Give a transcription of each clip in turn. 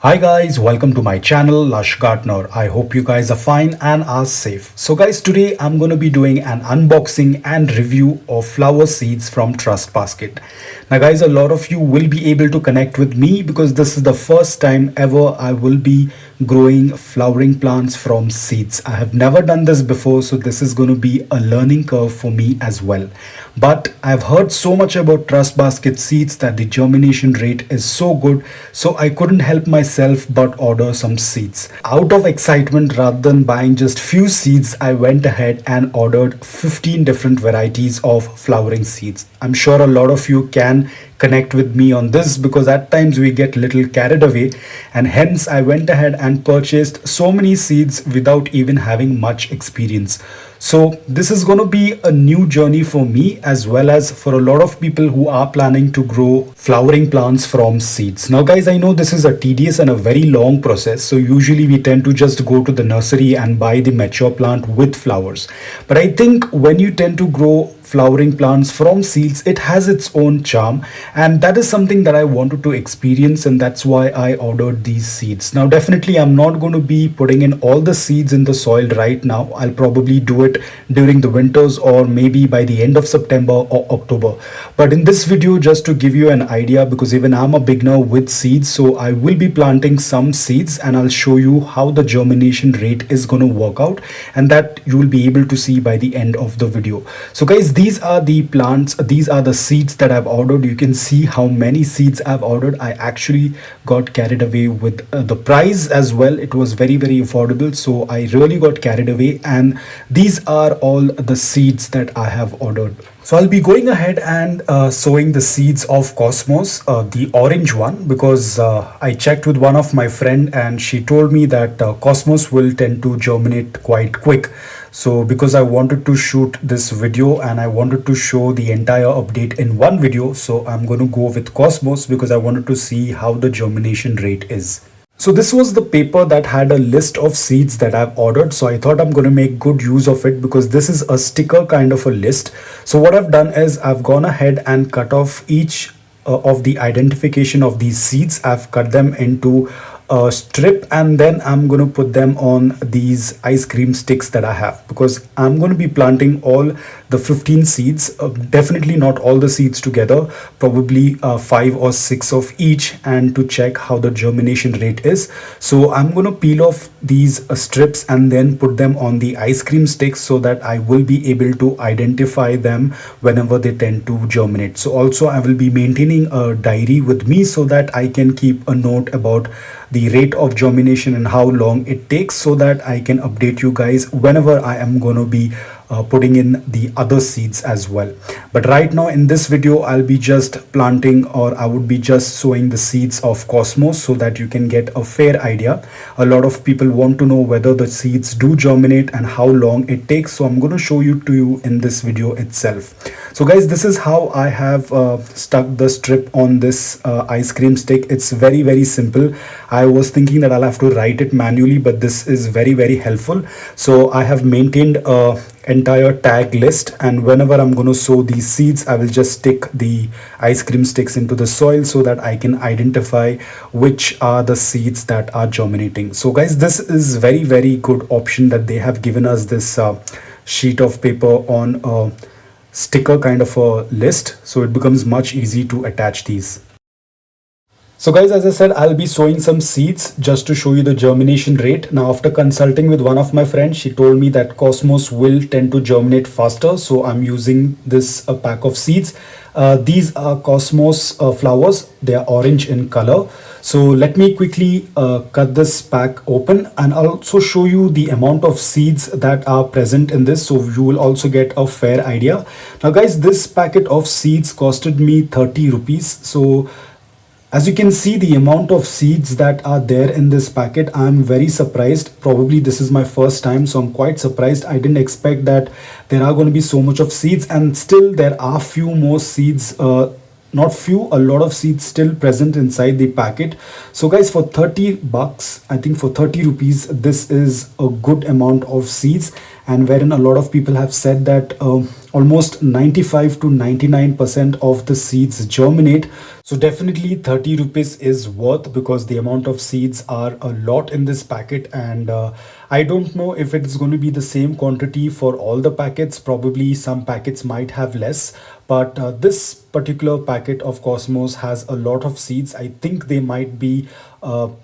Hi guys, welcome to my channel Lush Gardener. I hope you guys are fine and are safe. So guys, today I'm going to be doing an unboxing and review of flower seeds from Trust Basket. Now guys, a lot of you will be able to connect with me because this is the first time ever I will be growing flowering plants from seeds. I have never done this before, so this is going to be a learning curve for me as well. But I've heard so much about Trust Basket seeds that the germination rate is so good, so I couldn't help myself but order some seeds. Out of excitement, rather than buying just few seeds, I went ahead and ordered 15 different varieties of flowering seeds. I'm sure a lot of you can connect with me on this because at times we get little carried away, and hence I went ahead and purchased so many seeds without even having much experience. So this is going to be a new journey for me as well as for a lot of people who are planning to grow flowering plants from seeds. Now guys, I know this is a tedious and a very long process, so usually we tend to just go to the nursery and buy the mature plant with flowers. But I think when you tend to grow flowering plants from seeds, it has its own charm, and that is something that I wanted to experience, and that's why I ordered these seeds. Now definitely I'm not going to be putting in all the seeds in the soil right now. I'll probably do it during the winters or maybe by the end of September or October. But in this video, just to give you an idea, because even I'm a beginner with seeds, so I will be planting some seeds and I'll show you how the germination rate is going to work out, and that you will be able to see by the end of the video. So guys, these are the plants, these are the seeds that I've ordered. You can see how many seeds I've ordered. I actually got carried away with the price as well. It was very affordable, so I really got carried away, and these are all the seeds that I have ordered. So I'll be going ahead and sowing the seeds of Cosmos, the orange one, because I checked with one of my friend and she told me that Cosmos will tend to germinate quite quick. So because I wanted to shoot this video and I wanted to show the entire update in one video, so I'm going to go with Cosmos because I wanted to see how the germination rate is. So this was the paper that had a list of seeds that I've ordered. So I thought I'm going to make good use of it because this is a sticker kind of a list. So what I've done is I've gone ahead and cut off each of the identification of these seeds. I've cut them into a strip, and then I'm going to put them on these ice cream sticks that I have, because I'm going to be planting all the 15 seeds, definitely not all the seeds together, probably 5 or 6 of each, and to check how the germination rate is. So I'm going to peel off these strips and then put them on the ice cream sticks so that I will be able to identify them whenever they tend to germinate. So also I will be maintaining a diary with me so that I can keep a note about the rate of germination and how long it takes, so that I can update you guys whenever I am going to be putting in the other seeds as well. But right now in this video, I'll be just planting, or I would be just sowing the seeds of Cosmos so that you can get a fair idea. A lot of people want to know whether the seeds do germinate and how long it takes, so I'm going to show you in this video itself. So guys, this is how I have stuck the strip on this ice cream stick. It's very simple. I was thinking that I'll have to write it manually, but this is very helpful. So I have maintained a entire tag list, and whenever I'm going to sow these seeds, I will just stick the ice cream sticks into the soil so that I can identify which are the seeds that are germinating. So guys, this is very good option that they have given us, this sheet of paper on a sticker kind of a list, so it becomes much easy to attach these. So guys, as I said, I'll be sowing some seeds just to show you the germination rate. Now after consulting with one of my friends, she told me that Cosmos will tend to germinate faster, so I'm using this pack of seeds. These are Cosmos flowers. They are orange in color. So let me quickly cut this pack open, and I'll also show you the amount of seeds that are present in this, so you will also get a fair idea. Now guys, this packet of seeds costed me 30 rupees. So as you can see, the amount of seeds that are there in this packet, I'm very surprised. Probably this is my first time, so I'm quite surprised. I didn't expect that there are going to be so much of seeds, and still there are few more seeds, not few, a lot of seeds still present inside the packet. So guys, for 30 bucks, I think for 30 rupees, this is a good amount of seeds. and wherein a lot of people have said that almost 95 to 99% of the seeds germinate. So definitely 30 rupees is worth, because the amount of seeds are a lot in this packet. And I don't know if it's going to be the same quantity for all the packets. Probably some packets might have less, but this particular packet of Cosmos has a lot of seeds. I think they might be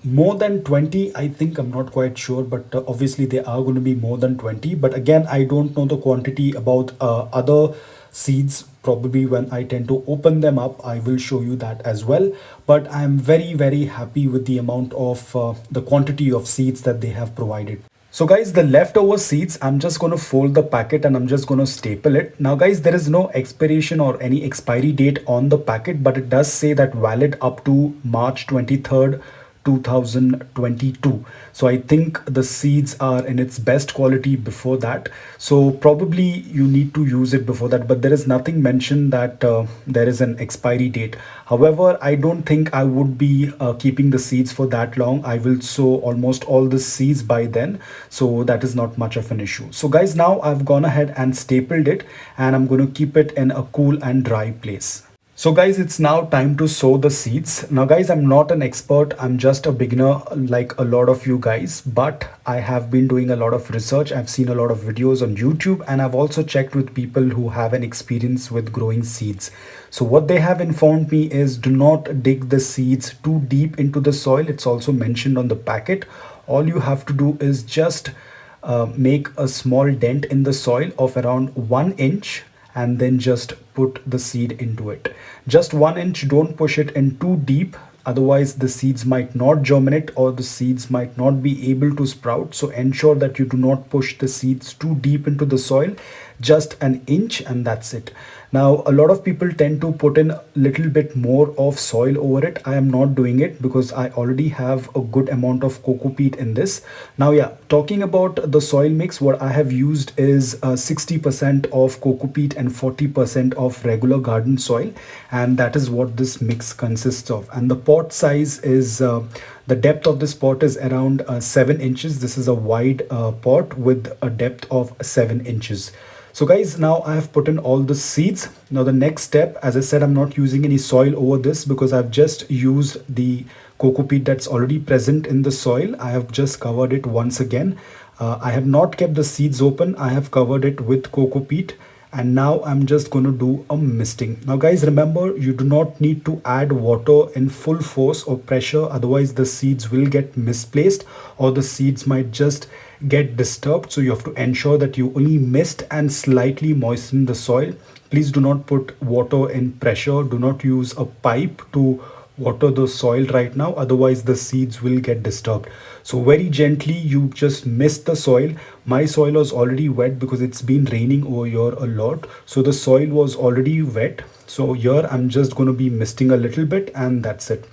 more than 20. I think, I'm not quite sure, but obviously they are going to be more than 20. But again, I don't know the quantity about other seeds. Probably when I tend to open them up, I will show you that as well. But I'm very happy with the amount of the quantity of seeds that they have provided. So guys, the leftover seeds, I'm just going to fold the packet and I'm just going to staple it. Now guys, there is no expiration or any expiry date on the packet, but it does say that valid up to March 23rd, 2022. So I think the seeds are in its best quality before that. So probably you need to use it before that, but there is nothing mentioned that there is an expiry date. However, I don't think I would be keeping the seeds for that long. I will sow almost all the seeds by then. So that is not much of an issue. So guys, now I've gone ahead and stapled it, and I'm going to keep it in a cool and dry place. So guys, it's now time to sow the seeds. Now guys, I'm not an expert. I'm just a beginner like a lot of you guys, but I have been doing a lot of research. I've seen a lot of videos on YouTube, and I've also checked with people who have an experience with growing seeds. So what they have informed me is, do not dig the seeds too deep into the soil. It's also mentioned on the packet. All you have to do is just make a small dent in the soil of around 1 inch, and then just put the seed into it. Just 1 inch, don't push it in too deep, otherwise the seeds might not germinate or the seeds might not be able to sprout. So ensure that you do not push the seeds too deep into the soil, just an inch, and that's it. Now a lot of people tend to put in a little bit more of soil over it. I am not doing it because I already have a good amount of coco peat in this. Now yeah, talking about the soil mix, what I have used is 60% of coco peat and 40% of regular garden soil, and that is what this mix consists of. And the pot size is the depth of this pot is around 7 inches. This is a wide pot with a depth of 7 inches. So guys, now I have put in all the seeds. Now the next step, as I said, I'm not using any soil over this because I've just used the coco peat that's already present in the soil. I have just covered it once again. I have not kept the seeds open. I have covered it with coco peat. And now I'm just going to do a misting. Now guys, remember, you do not need to add water in full force or pressure, otherwise the seeds will get misplaced or the seeds might just get disturbed. So you have to ensure that you only mist and slightly moisten the soil. Please do not put water in pressure. Do not use a pipe to water the soil right now, otherwise the seeds will get disturbed. So very gently you just mist the soil. My soil was already wet because it's been raining over here a lot, so the soil was already wet. So here I'm just going to be misting a little bit, and that's it.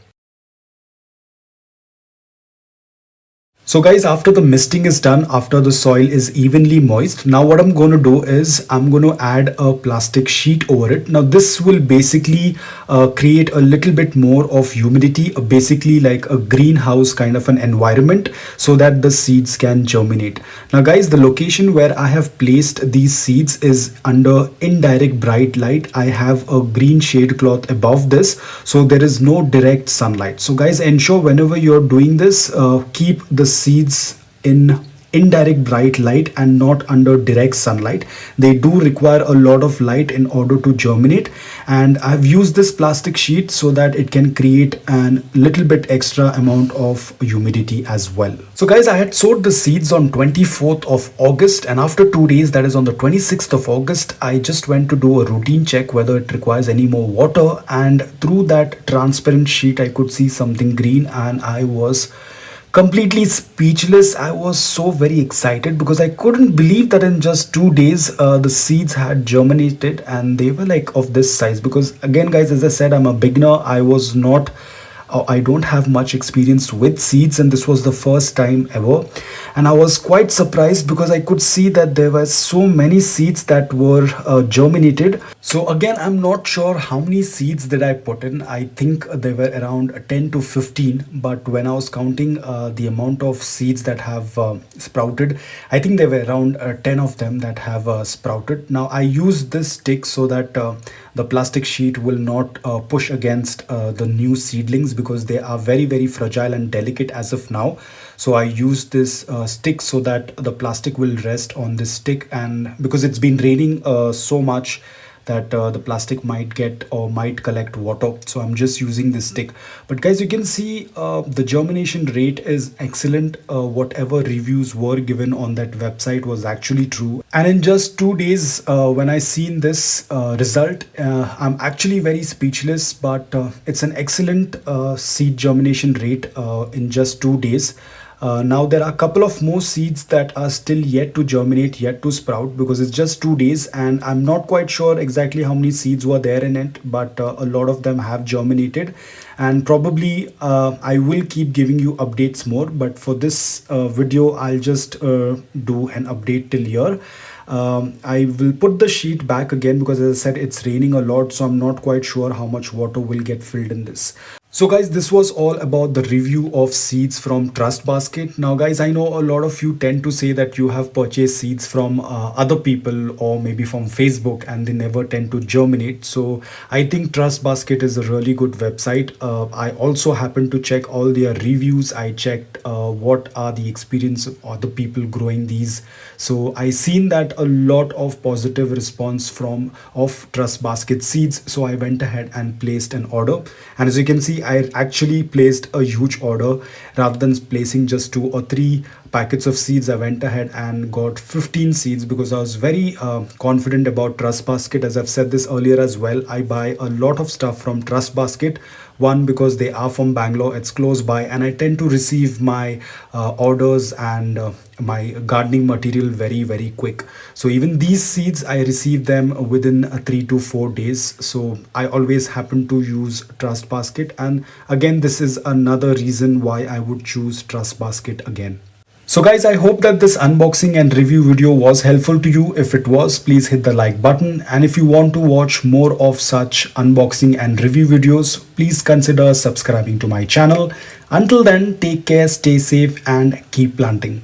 So guys, after the misting is done, after the soil is evenly moist, now what I'm going to do is I'm going to add a plastic sheet over it. Now this will basically create a little bit more of humidity, basically like a greenhouse kind of an environment, so that the seeds can germinate. Now guys, the location where I have placed these seeds is under indirect bright light. I have a green shade cloth above this, so there is no direct sunlight. So guys, ensure whenever you're doing this, keep the seeds in indirect bright light and not under direct sunlight. They do require a lot of light in order to germinate, and I've used this plastic sheet so that it can create a little bit extra amount of humidity as well. So guys, I had sowed the seeds on 24th of August, and after 2 days, that is on the 26th of August, I just went to do a routine check whether it requires any more water, and through that transparent sheet I could see something green, and I was completely speechless. I was so very excited because I couldn't believe that in just 2 days the seeds had germinated and they were like of this size. Because again guys, as I said, I'm a beginner. I don't have much experience with seeds, and this was the first time ever, and I was quite surprised because I could see that there were so many seeds that were germinated. So again, I'm not sure how many seeds did I put in. I think they were around 10 to 15. But when I was counting the amount of seeds that have sprouted, I think there were around 10 of them that have sprouted. Now I use this stick so that the plastic sheet will not push against the new seedlings, because they are very, very fragile and delicate as of now. So I use this stick so that the plastic will rest on this stick, and because it's been raining so much that the plastic might get or might collect water, so I'm just using this stick. But guys, you can see the germination rate is excellent. Whatever reviews were given on that website was actually true, and in just 2 days when I seen this result, I'm actually very speechless. But it's an excellent seed germination rate in just 2 days. Now there are a couple of more seeds that are still yet to germinate, yet to sprout, because it's just 2 days and I'm not quite sure exactly how many seeds were there in it, but a lot of them have germinated, and probably I will keep giving you updates more. But for this video, I'll just do an update till here. I will put the sheet back again because, as I said, it's raining a lot, so I'm not quite sure how much water will get filled in this. So guys, this was all about the review of seeds from Trust Basket. Now guys, I know a lot of you tend to say that you have purchased seeds from other people or maybe from Facebook and they never tend to germinate. So I think Trust Basket is a really good website. I also happened to check all their reviews. I checked what are the experience of other people growing these. So I seen that a lot of positive response from of Trust Basket seeds. So I went ahead and placed an order. And as you can see, I actually placed a huge order. Rather than placing just 2 or 3 packets of seeds, I went ahead and got 15 seeds because I was very confident about Trust Basket. As I've said this earlier as well, I buy a lot of stuff from Trust Basket. One, because they are from Bangalore, it's close by, and I tend to receive my orders and my gardening material very, very quick. So even these seeds, I receive them within 3 to 4 days. So I always happen to use Trust Basket, and again, this is another reason why I would choose Trust Basket again. So guys, I hope that this unboxing and review video was helpful to you. If it was, please hit the like button. And if you want to watch more of such unboxing and review videos, please consider subscribing to my channel. Until then, take care, stay safe and keep planting.